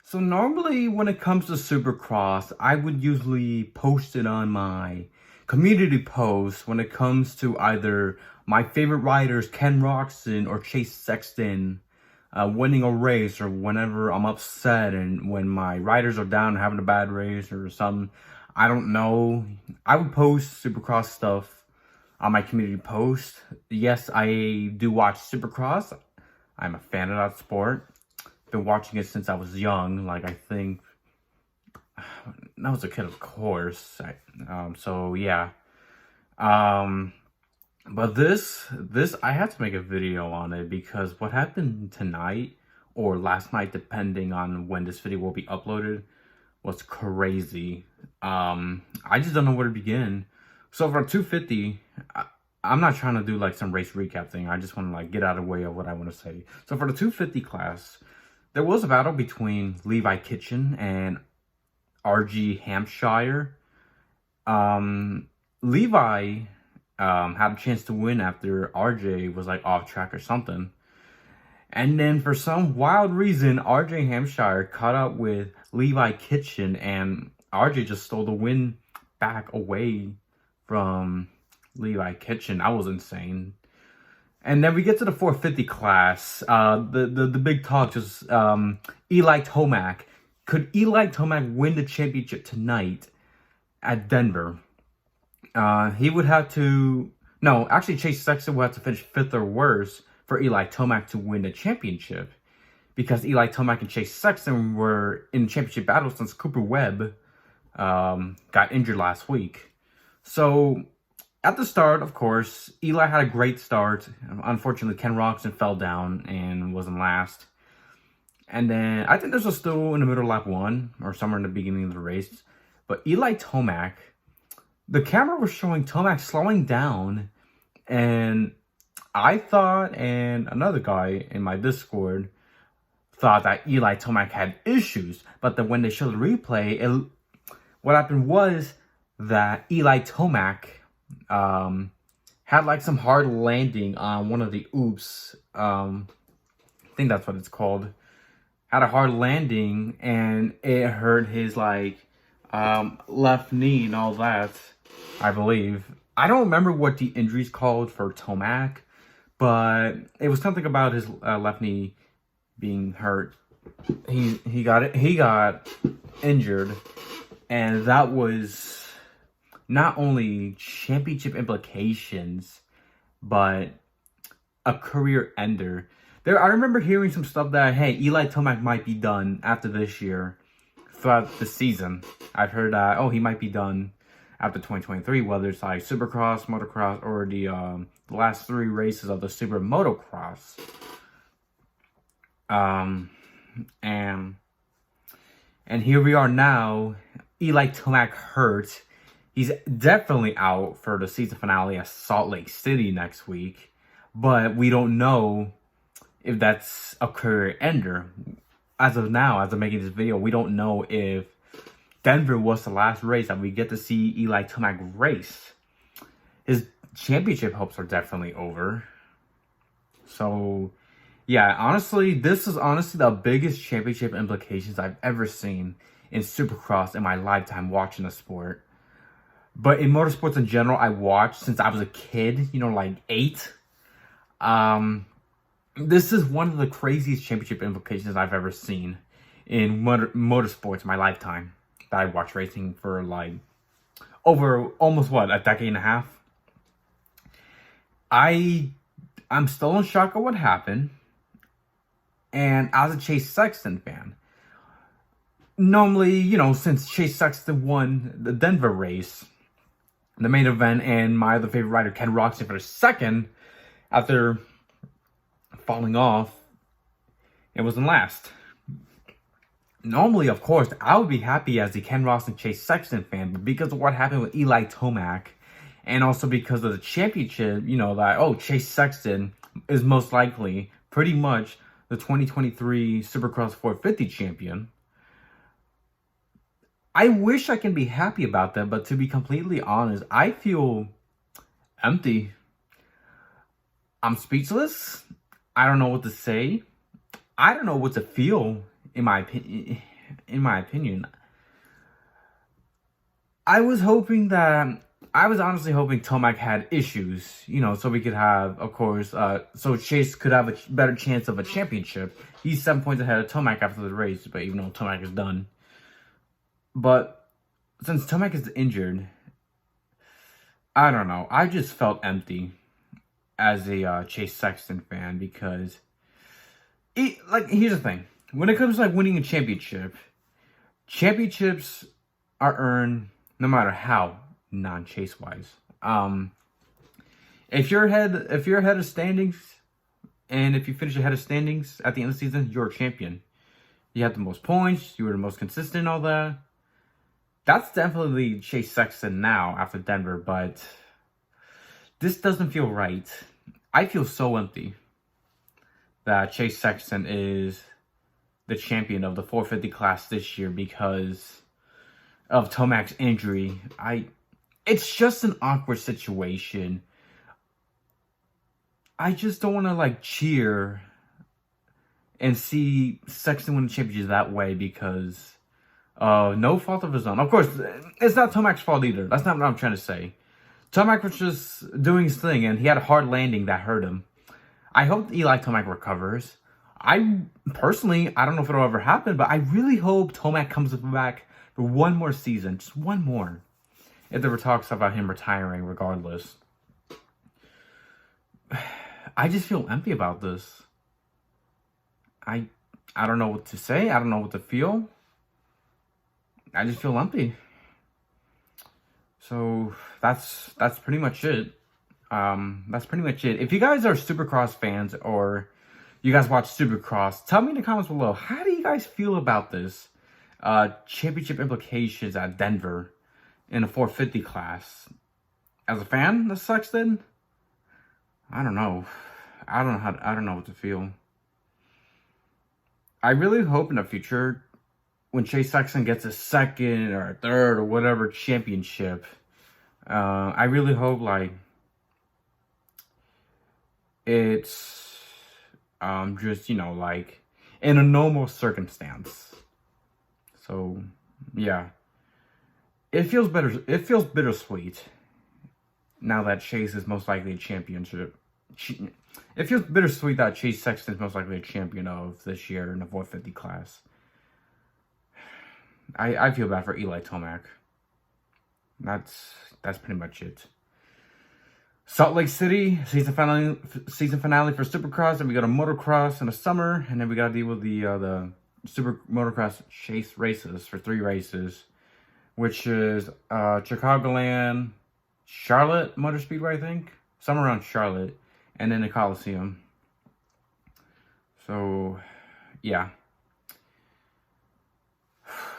So normally when it comes to Supercross, I would usually post it on my community post when it comes to either my favorite riders, Ken Roczen or Chase Sexton, winning a race, or whenever I'm upset and when my riders are down having a bad race or something. I don't know. I would post Supercross stuff on my community post. Yes, I do watch Supercross. I'm a fan of that sport. Been watching it since I was young. Like, I think I was a kid, of course. So yeah. But this I had to make a video on it because what happened tonight or last night, depending on when this video will be uploaded, was crazy. I just don't know where to begin. So for 250, I'm not trying to do like some race recap thing. I just want to like get out of the way of what I want to say. So for the 250 class, there was a battle between Levi Kitchen and RG Hampshire. Levi had a chance to win after RJ was like off track or something. And then for some wild reason, RJ Hampshire caught up with Levi Kitchen and RJ just stole the win back away from Levi Kitchen. That was insane. And then we get to the 450 class. The big talk is Eli Tomac. Could Eli Tomac win the championship tonight at Denver? He would have to... No, actually Chase Sexton would have to finish 5th or worse for Eli Tomac to win the championship. Because Eli Tomac and Chase Sexton were in championship battles since Cooper Webb got injured last week. So... at the start, of course, Eli had a great start. Unfortunately, Ken Roczen fell down and wasn't last. And then, I think this was still in the middle of lap 1, or somewhere in the beginning of the race. But Eli Tomac, the camera was showing Tomac slowing down. And I thought, and another guy in my Discord thought that Eli Tomac had issues. But then when they showed the replay, what happened was that Eli Tomac... had like some hard landing on one of the oops. I think that's what it's called. Had a hard landing and it hurt his like left knee and all that, I believe. I don't remember what the injury's called for Tomac, but it was something about his left knee being hurt. He got injured, and that was not only championship implications, but a career ender. I remember hearing some stuff that, hey, Eli Tomac might be done after this year, throughout the season. I've heard that, he might be done after 2023, whether it's like Supercross, Motocross, or the last 3 races of the Super Motocross. And here we are now, Eli Tomac hurt. He's definitely out for the season finale at Salt Lake City next week. But we don't know if that's a career ender. As of now, as I'm making this video, we don't know if Denver was the last race that we get to see Eli Tomac race. His championship hopes are definitely over. So, yeah, honestly, this is honestly the biggest championship implications I've ever seen in Supercross in my lifetime watching the sport. But in motorsports in general, I watched since I was a kid, like 8. This is one of the craziest championship implications I've ever seen in motorsports in my lifetime. That I watched racing for like over almost a decade and a half. I'm still in shock at what happened. And as a Chase Sexton fan, normally, since Chase Sexton won the Denver race, the main event, and my other favorite rider, Ken Roczen, for a second after falling off, it wasn't last. Normally, of course, I would be happy as the Ken Roczen Chase Sexton fan, but because of what happened with Eli Tomac, and also because of the championship, that, Chase Sexton is most likely pretty much the 2023 Supercross 450 champion. I wish I can be happy about that, but to be completely honest, I feel empty. I'm speechless. I don't know what to say. I don't know what to feel, in my opinion. in my opinion. I was honestly hoping Tomac had issues, you know, so we could have, of course, so Chase could have a better chance of a championship. He's 7 points ahead of Tomac after the race, but even though Tomac is done. But since Tomac is injured, I don't know. I just felt empty as a Chase Sexton fan because, here's the thing. When it comes to winning a championship, championships are earned no matter how, non-Chase wise. If you're ahead of standings, and if you finish ahead of standings at the end of the season, you're a champion. You have the most points, you were the most consistent, all that. That's definitely Chase Sexton now after Denver, but this doesn't feel right. I feel so empty that Chase Sexton is the champion of the 450 class this year because of Tomac's injury. It's just an awkward situation. I just don't want to cheer and see Sexton win the championship that way because no fault of his own. Of course, it's not Tomac's fault either. That's not what I'm trying to say. Tomac was just doing his thing, and he had a hard landing that hurt him. I hope Eli Tomac recovers. I don't know if it'll ever happen, but I really hope Tomac comes back for one more season. Just one more. If there were talks about him retiring regardless. I just feel empty about this. I don't know what to say. I don't know what to feel. I just feel empty. So that's pretty much it. That's pretty much it. If you guys are Supercross fans or you guys watch Supercross, tell me in the comments below, how do you guys feel about this championship implications at Denver in the 450 class? As a fan of Sexton, I don't know. I don't know what to feel. I really hope in the future, when Chase Sexton gets a second or a third or whatever championship, I really hope it's just, in a normal circumstance. So yeah, it feels better. It feels bittersweet now that Chase is most likely a championship. It feels bittersweet that Chase Sexton is most likely a champion of this year in the 450 class. I feel bad for Eli Tomac. That's pretty much it. Salt Lake City season finale for Supercross, and we got a motocross in the summer, and then we got to deal with the Super Motocross Chase races for 3 races, which is Chicagoland, Charlotte Motor Speedway, I think, somewhere around Charlotte, and then the Coliseum. So yeah.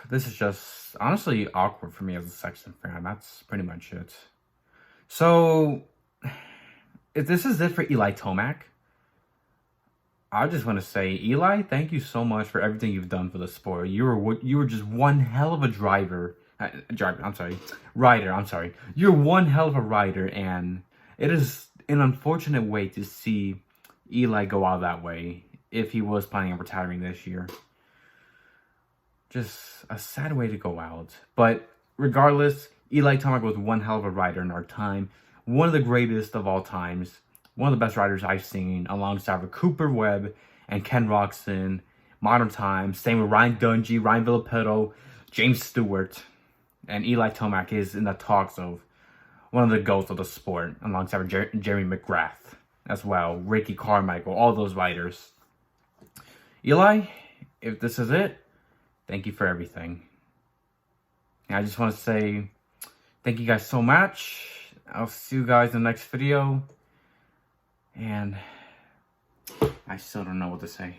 This is just, honestly, awkward for me as a Sexton fan. That's pretty much it. So, if this is it for Eli Tomac, I just want to say, Eli, thank you so much for everything you've done for the sport. You were just one hell of a rider. You're one hell of a rider, and it is an unfortunate way to see Eli go out that way if he was planning on retiring this year. Just a sad way to go out. But regardless, Eli Tomac was one hell of a rider in our time. One of the greatest of all times. One of the best riders I've seen, alongside with Cooper Webb and Ken Roczen. Modern times. Same with Ryan Dungey, Ryan Villapoto, James Stewart. And Eli Tomac is in the talks of one of the GOATs of the sport, alongside with Jeremy McGrath as well. Ricky Carmichael, all those riders. Eli, if this is it, thank you for everything. And I just want to say thank you guys so much. I'll see you guys in the next video. And I still don't know what to say.